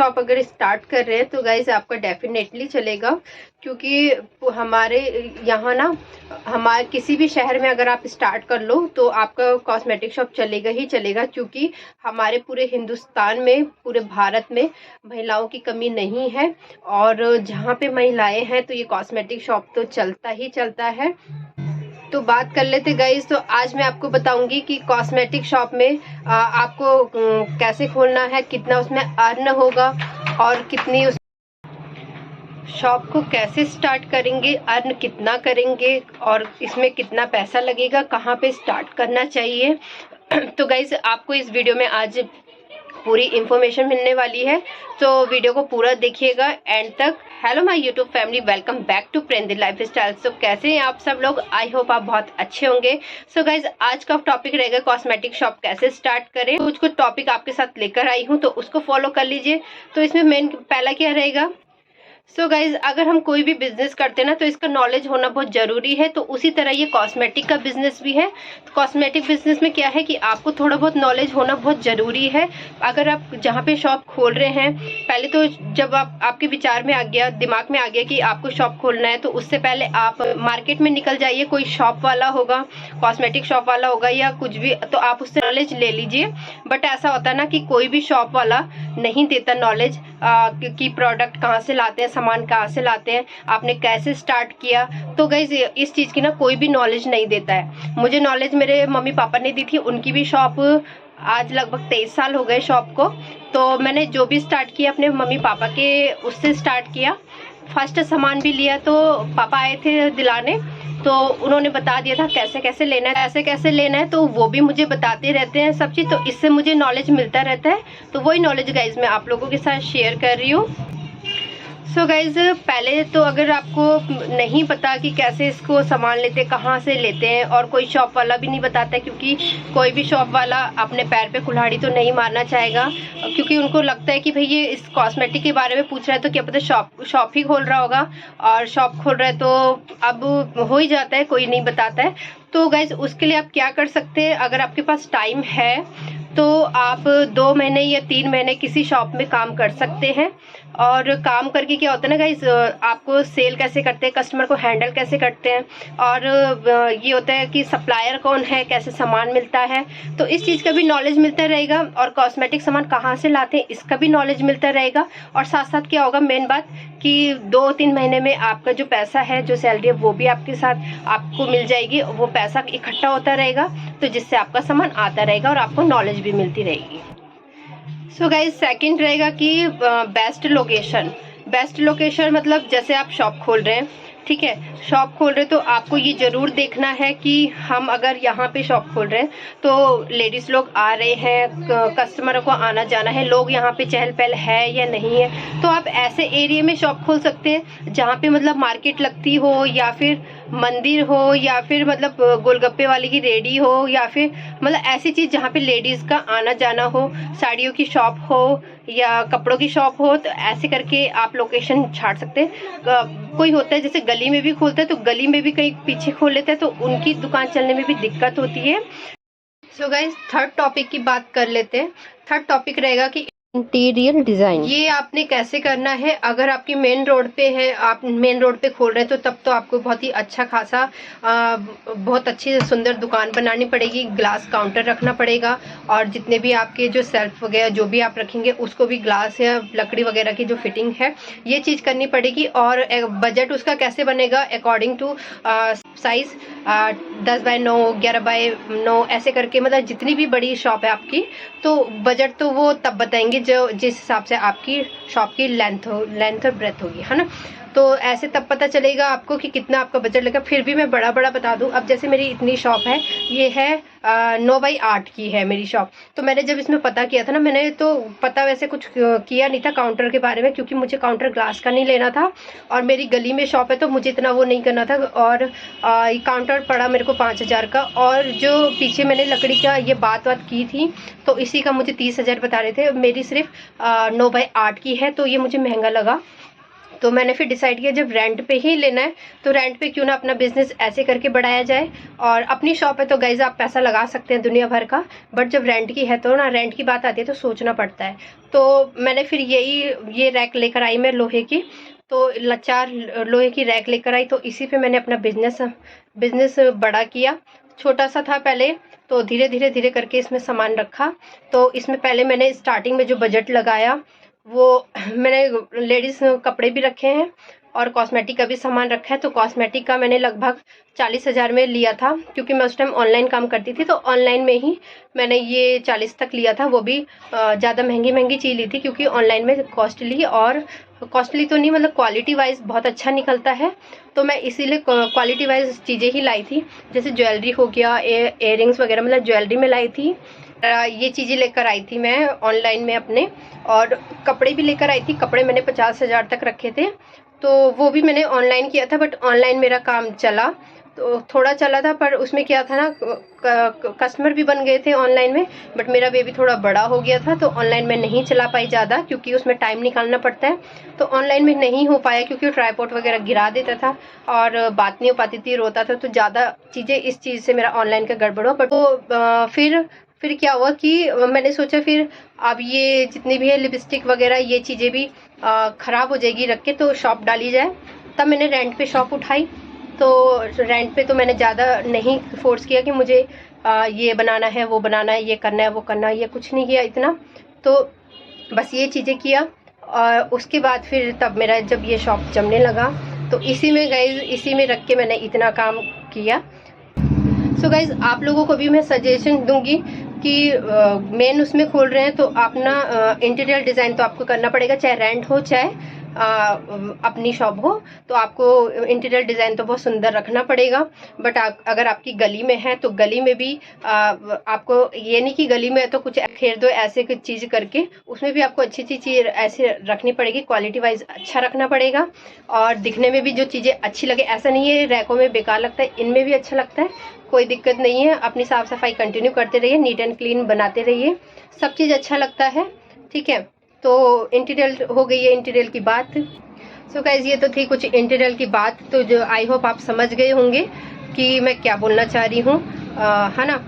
Shop अगर start कर रहे हैं तो गाइज आपका डेफिनेटली चलेगा, क्योंकि हमारे यहाँ ना, हमारे किसी भी शहर में अगर आप स्टार्ट कर लो तो आपका कॉस्मेटिक शॉप चलेगा ही चलेगा, क्योंकि हमारे पूरे हिंदुस्तान में, पूरे भारत में महिलाओं की कमी नहीं है। और जहाँ पे महिलाएं हैं तो ये कॉस्मेटिक शॉप तो चलता ही चलता है। तो बात कर लेते गाइस। तो आज मैं आपको बताऊंगी कि कॉस्मेटिक शॉप में आपको कैसे खोलना है, कितना उसमें अर्न होगा और कितनी उस शॉप को कैसे स्टार्ट करेंगे, अर्न कितना करेंगे और इसमें कितना पैसा लगेगा, कहाँ पे स्टार्ट करना चाहिए। तो गाइस आपको इस वीडियो में आज पूरी इंफॉर्मेशन मिलने वाली है, तो वीडियो को पूरा देखिएगा एंड तक। Hello my YouTube family, welcome back to प्रेंदी लाइफ स्टाइल। सो कैसे हैं आप सब लोग? आई होप आप बहुत अच्छे होंगे। सो गाइज आज का टॉपिक रहेगा कॉस्मेटिक शॉप कैसे स्टार्ट करें। कुछ टॉपिक आपके साथ लेकर आई हूँ, तो उसको फॉलो कर लीजिए। तो इसमें मेन पहला क्या रहेगा। सो गाइज अगर हम कोई भी बिजनेस करते हैं ना, तो इसका नॉलेज होना बहुत जरूरी है। तो उसी तरह ये कॉस्मेटिक का बिजनेस भी है। तो कॉस्मेटिक बिजनेस में क्या है कि आपको थोड़ा बहुत नॉलेज होना बहुत जरूरी है। अगर आप जहाँ पे शॉप खोल रहे हैं, पहले तो जब आपके विचार में आ गया, दिमाग में आ गया कि आपको शॉप खोलना है, तो उससे पहले आप मार्केट में निकल जाइए। कोई शॉप वाला होगा, कॉस्मेटिक शॉप वाला होगा या कुछ भी, तो आप उससे नॉलेज ले लीजिए। बट ऐसा होता है ना कि कोई भी शॉप वाला नहीं देता नॉलेज कि प्रोडक्ट कहाँ से लाते हैं, सामान कहाँ से लाते हैं, आपने कैसे स्टार्ट किया। तो गाइज इस चीज़ की ना कोई भी नॉलेज नहीं देता है। मुझे नॉलेज मेरे मम्मी पापा ने दी थी। उनकी भी शॉप आज लगभग 23 साल हो गए शॉप को। तो मैंने जो भी स्टार्ट किया अपने मम्मी पापा के उससे स्टार्ट किया। फर्स्ट सामान भी लिया तो पापा आए थे दिलाने, तो उन्होंने बता दिया था कैसे कैसे लेना है, ऐसे कैसे लेना है। तो वो भी मुझे बताते रहते हैं सब चीज़, तो इससे मुझे नॉलेज मिलता रहता है। तो वही नॉलेज गाइज मैं आप लोगों के साथ शेयर कर रही हूँ। सो गाइज पहले तो अगर आपको नहीं पता कि कैसे इसको सामान लेते, कहाँ से लेते हैं, और कोई शॉप वाला भी नहीं बताता, क्योंकि कोई भी शॉप वाला अपने पैर पे कुल्हाड़ी तो नहीं मारना चाहेगा, क्योंकि उनको लगता है कि भाई ये इस कॉस्मेटिक के बारे में पूछ रहा है तो क्या पता शॉप ही खोल रहा होगा, और शॉप खोल रहा है तो अब हो ही जाता है, कोई नहीं बताता है। तो गाइज उसके लिए आप क्या कर सकते हैं, अगर आपके पास टाइम है तो आप 2 महीने या 3 महीने किसी शॉप में काम कर सकते हैं। और काम करके क्या होता है ना गाइस, आपको सेल कैसे करते हैं, कस्टमर को हैंडल कैसे करते हैं, और ये होता है कि सप्लायर कौन है, कैसे सामान मिलता है, तो इस चीज़ का भी नॉलेज मिलता रहेगा। और कॉस्मेटिक सामान कहाँ से लाते हैं इसका भी नॉलेज मिलता रहेगा। और साथ साथ क्या होगा, मेन बात कि 2-3 महीने में आपका जो पैसा है, जो सैलरी है, वो भी आपके साथ आपको मिल जाएगी। वो पैसा इकट्ठा होता रहेगा, तो जिससे आपका सामान आता रहेगा और आपको नॉलेज भी मिलती रहेगी। सो गाइज सेकंड रहेगा कि बेस्ट लोकेशन। बेस्ट लोकेशन मतलब जैसे आप शॉप खोल रहे हैं, ठीक है, शॉप खोल रहे हैं तो आपको ये जरूर देखना है कि हम अगर यहाँ पे शॉप खोल रहे हैं तो लेडीज लोग आ रहे हैं, कस्टमरों को आना जाना है, लोग यहाँ पे चहल पहल है या नहीं है। तो आप ऐसे एरिया में शॉप खोल सकते हैं जहाँ पे मतलब मार्केट लगती हो, या फिर मंदिर हो, या फिर मतलब गोलगप्पे वाले की रेडी हो, या फिर मतलब ऐसी चीज़ जहाँ पे लेडीज़ का आना जाना हो, साड़ियों की शॉप हो या कपड़ों की शॉप हो। तो ऐसे करके आप लोकेशन छाड़ सकते हैं। कोई होता है जैसे गली में भी खोलता है, तो गली में भी कहीं पीछे खोल लेता है, तो उनकी दुकान चलने में भी दिक्कत होती है। सो गाइस थर्ड टॉपिक की बात कर लेते हैं। थर्ड टॉपिक रहेगा कि इंटीरियर डिजाइन। ये आपने कैसे करना है। अगर आपकी मेन रोड पे है, आप मेन रोड पे खोल रहे हैं, तो तब तो आपको बहुत ही अच्छा खासा बहुत अच्छी सुंदर दुकान बनानी पड़ेगी, ग्लास काउंटर रखना पड़ेगा, और जितने भी आपके जो सेल्फ वगैरह जो भी आप रखेंगे उसको भी ग्लास या लकड़ी वगैरह की जो फिटिंग है ये चीज़ करनी पड़ेगी। और बजट उसका कैसे बनेगा, according to size 10 by 9, 11 by 9 ऐसे करके, मतलब जितनी भी बड़ी शॉप है आपकी, तो बजट तो वो तब बताएंगे जो जिस हिसाब से आपकी शॉप की लेंथ और ब्रेथ होगी, है ना। तो ऐसे तब पता चलेगा आपको कि कितना आपका बजट लगेगा। फिर भी मैं बड़ा बता दूं, अब जैसे मेरी इतनी शॉप है, ये है 9 बाई 8 की है मेरी शॉप। तो मैंने जब इसमें पता किया था ना, मैंने तो पता वैसे कुछ किया नहीं था काउंटर के बारे में, क्योंकि मुझे काउंटर ग्लास का नहीं लेना था, और मेरी गली में शॉप है तो मुझे इतना वो नहीं करना था। और काउंटर पड़ा मेरे को 5000 का, और जो पीछे मैंने लकड़ी का ये बात की थी, तो इसी का मुझे 30,000 बता रहे थे। मेरी सिर्फ 9 बाई 8 की है, तो ये मुझे महंगा लगा। तो मैंने फिर डिसाइड किया जब रेंट पे ही लेना है तो रेंट पे क्यों ना अपना बिजनेस ऐसे करके बढ़ाया जाए। और अपनी शॉप है तो गाइज आप पैसा लगा सकते हैं दुनिया भर का, बट जब रेंट की है तो ना, रेंट की बात आती है तो सोचना पड़ता है। तो मैंने फिर ये रैक लेकर आई मैं लोहे की, तो 4 लोहे की रैक लेकर आई। तो इसी पे मैंने अपना बिजनेस बड़ा किया। छोटा सा था पहले, तो धीरे धीरे धीरे करके इसमें सामान रखा। तो इसमें पहले मैंने स्टार्टिंग में जो बजट लगाया वो मैंने लेडीज कपड़े भी रखे हैं और कॉस्मेटिक का भी सामान रखा है। तो कॉस्मेटिक का मैंने लगभग 40,000 में लिया था, क्योंकि मैं उस टाइम ऑनलाइन काम करती थी, तो ऑनलाइन में ही मैंने ये 40 तक लिया था। वो भी ज़्यादा महंगी चीज़ ली थी, क्योंकि ऑनलाइन में कॉस्टली तो नहीं, मतलब क्वालिटी वाइज बहुत अच्छा निकलता है। तो मैं इसीलिए क्वालिटी वाइज चीज़ें ही लाई थी, जैसे ज्वेलरी हो गया, इयररिंग्स वगैरह, मतलब ज्वेलरी में लाई थी। ये चीज़ें लेकर आई थी मैं ऑनलाइन में अपने, और कपड़े भी लेकर आई थी। कपड़े मैंने 50,000 तक रखे थे, तो वो भी मैंने ऑनलाइन किया था। बट ऑनलाइन मेरा काम चला, तो थोड़ा चला था, पर उसमें क्या था ना, कस्टमर भी बन गए थे ऑनलाइन में। बट मेरा बेबी थोड़ा बड़ा हो गया था, तो ऑनलाइन में नहीं चला पाई ज़्यादा, क्योंकि उसमें टाइम निकालना पड़ता है। तो ऑनलाइन में नहीं हो पाया, क्योंकि ट्राईपॉड वगैरह गिरा देता था और बात नहीं हो पाती थी, रोता था। तो ज़्यादा चीज़ें इस चीज़ से मेरा ऑनलाइन का गड़बड़ हुआ। बट वो फिर क्या हुआ कि मैंने सोचा फिर अब ये जितनी भी है लिपस्टिक वगैरह ये चीज़ें भी ख़राब हो जाएगी रख के, तो शॉप डाली जाए। तब मैंने रेंट पे शॉप उठाई। तो रेंट पे तो मैंने ज़्यादा नहीं फोर्स किया कि मुझे ये बनाना है, वो बनाना है, ये करना है, वो करना है, ये कुछ नहीं किया इतना। तो बस ये चीज़ें किया। और उसके बाद फिर तब मेरा जब ये शॉप जमने लगा, तो इसी में रख के मैंने इतना काम किया। सो गाइज आप लोगों को भी मैं सजेशन दूंगी कि मेन उसमें खोल रहे हैं तो अपना इंटीरियर डिज़ाइन तो आपको करना पड़ेगा, चाहे रेंट हो चाहे अपनी शॉप हो। तो आपको इंटीरियर डिज़ाइन तो बहुत सुंदर रखना पड़ेगा। बट अगर आपकी गली में है तो गली में भी आपको ये नहीं कि गली में है तो कुछ खेर दो, ऐसे कुछ चीज़ करके उसमें भी आपको अच्छी चीज़ ऐसे रखनी पड़ेगी, क्वालिटी वाइज अच्छा रखना पड़ेगा। और दिखने में भी जो चीज़ें अच्छी लगे, ऐसा नहीं है रैकों में बेकार लगता है, इनमें भी अच्छा लगता है, कोई दिक्कत नहीं है। अपनी साफ सफाई कंटिन्यू करते रहिए, नीट एंड क्लीन बनाते रहिए, सब चीज़ अच्छा लगता है। ठीक है, तो इंटीरियर हो गई है इंटीरियर की बात। सो गाइज ये तो थी कुछ इंटीरियर की बात, तो जो आई होप आप समझ गए होंगे कि मैं क्या बोलना चाह रही हूँ, है ना।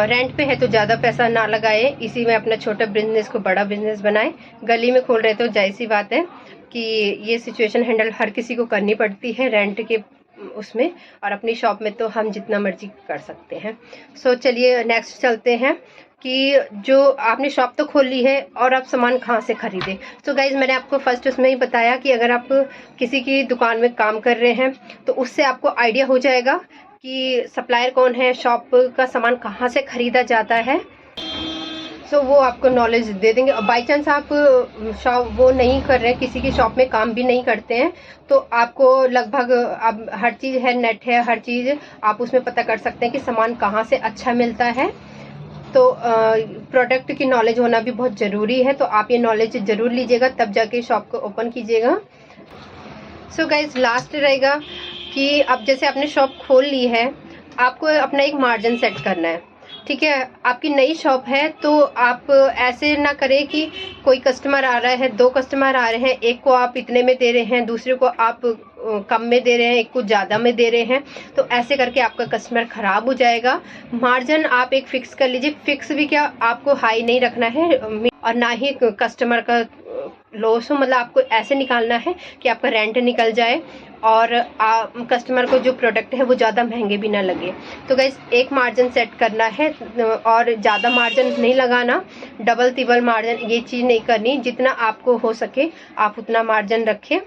रेंट पे है तो ज़्यादा पैसा ना लगाए, इसी में अपना छोटा बिजनेस को बड़ा बिजनेस बनाए। गली में खोल रहे तो जाहिर सी बात है कि ये सिचुएशन हैंडल हर किसी को करनी पड़ती है रेंट के उसमें, और अपनी शॉप में तो हम जितना मर्जी कर सकते हैं। सो चलिए नेक्स्ट चलते हैं कि जो आपने शॉप तो खोल ली है और आप सामान कहाँ से खरीदें। तो गाइज मैंने आपको फर्स्ट उसमें ही बताया कि अगर आप किसी की दुकान में काम कर रहे हैं तो उससे आपको आइडिया हो जाएगा कि सप्लायर कौन है, शॉप का सामान कहाँ से खरीदा जाता है। सो वो आपको नॉलेज दे देंगे। और बाई चांस आप शॉप वो नहीं कर रहे हैं, किसी की शॉप में काम भी नहीं करते हैं, तो आपको लगभग अब हर चीज़ है, नेट है, हर चीज़ आप उसमें पता कर सकते हैं कि सामान कहाँ से अच्छा मिलता है। तो प्रोडक्ट की नॉलेज होना भी बहुत ज़रूरी है, तो आप ये नॉलेज ज़रूर लीजिएगा, तब जाके शॉप को ओपन कीजिएगा। सो गाइज लास्ट रहेगा कि अब जैसे आपने शॉप खोल ली है, आपको अपना एक मार्जिन सेट करना है। ठीक है, आपकी नई शॉप है तो आप ऐसे ना करें कि कोई कस्टमर आ रहा है, 2 कस्टमर आ रहे हैं, एक को आप इतने में दे रहे हैं, दूसरे को आप कम में दे रहे हैं, एक को ज़्यादा में दे रहे हैं, तो ऐसे करके आपका कस्टमर ख़राब हो जाएगा। मार्जिन आप एक फिक्स कर लीजिए। फिक्स भी क्या, आपको हाई नहीं रखना है और ना ही कस्टमर का लॉस हो, मतलब आपको ऐसे निकालना है कि आपका रेंट निकल जाए और कस्टमर को जो प्रोडक्ट है वो ज़्यादा महंगे भी ना लगे। तो गाइस एक मार्जिन सेट करना है और ज़्यादा मार्जिन नहीं लगाना, डबल तिबल मार्जिन ये चीज़ नहीं करनी। जितना आपको हो सके आप उतना मार्जिन रखें।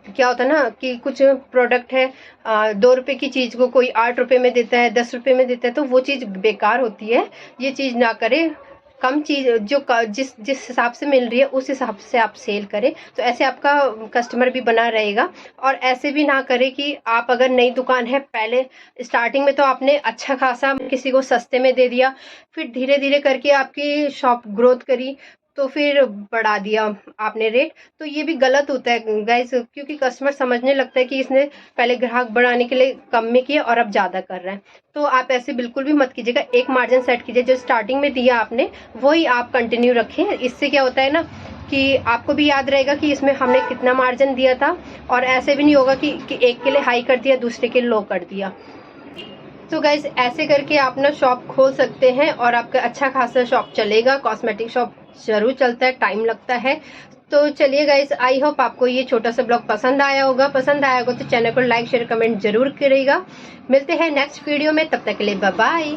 क्या होता है ना कि कुछ प्रोडक्ट है 2 रुपये की चीज़ को कोई 8 रुपये में देता है, 10 रुपये में देता है, तो वो चीज़ बेकार होती है। ये चीज़ ना करें, कम चीज़ जो जिस हिसाब से मिल रही है उस हिसाब से आप सेल करें, तो ऐसे आपका कस्टमर भी बना रहेगा। और ऐसे भी ना करें कि आप अगर नई दुकान है, पहले स्टार्टिंग में तो आपने अच्छा खासा किसी को सस्ते में दे दिया, फिर धीरे धीरे करके आपकी शॉप ग्रोथ करी तो फिर बढ़ा दिया आपने रेट, तो ये भी गलत होता है गाइस, क्योंकि कस्टमर समझने लगता है कि इसने पहले ग्राहक बढ़ाने के लिए कम में किया और अब ज़्यादा कर रहा है। तो आप ऐसे बिल्कुल भी मत कीजिएगा। एक मार्जिन सेट कीजिए, जो स्टार्टिंग में दिया आपने वही आप कंटिन्यू रखें। इससे क्या होता है ना कि आपको भी याद रहेगा कि इसमें हमने कितना मार्जिन दिया था, और ऐसे भी नहीं होगा कि एक के लिए हाई कर दिया दूसरे के लिए लो कर दिया। तो गाइज ऐसे करके आप ना शॉप खोल सकते हैं और आपका अच्छा खासा शॉप चलेगा। कॉस्मेटिक शॉप जरूर चलता है, टाइम लगता है। तो चलिए गाइज, आई होप आपको ये छोटा सा ब्लॉग पसंद आया होगा। पसंद आया होगा तो चैनल को लाइक शेयर कमेंट जरूर करिएगा। मिलते हैं नेक्स्ट वीडियो में, तब तक के लिए बाय बाय।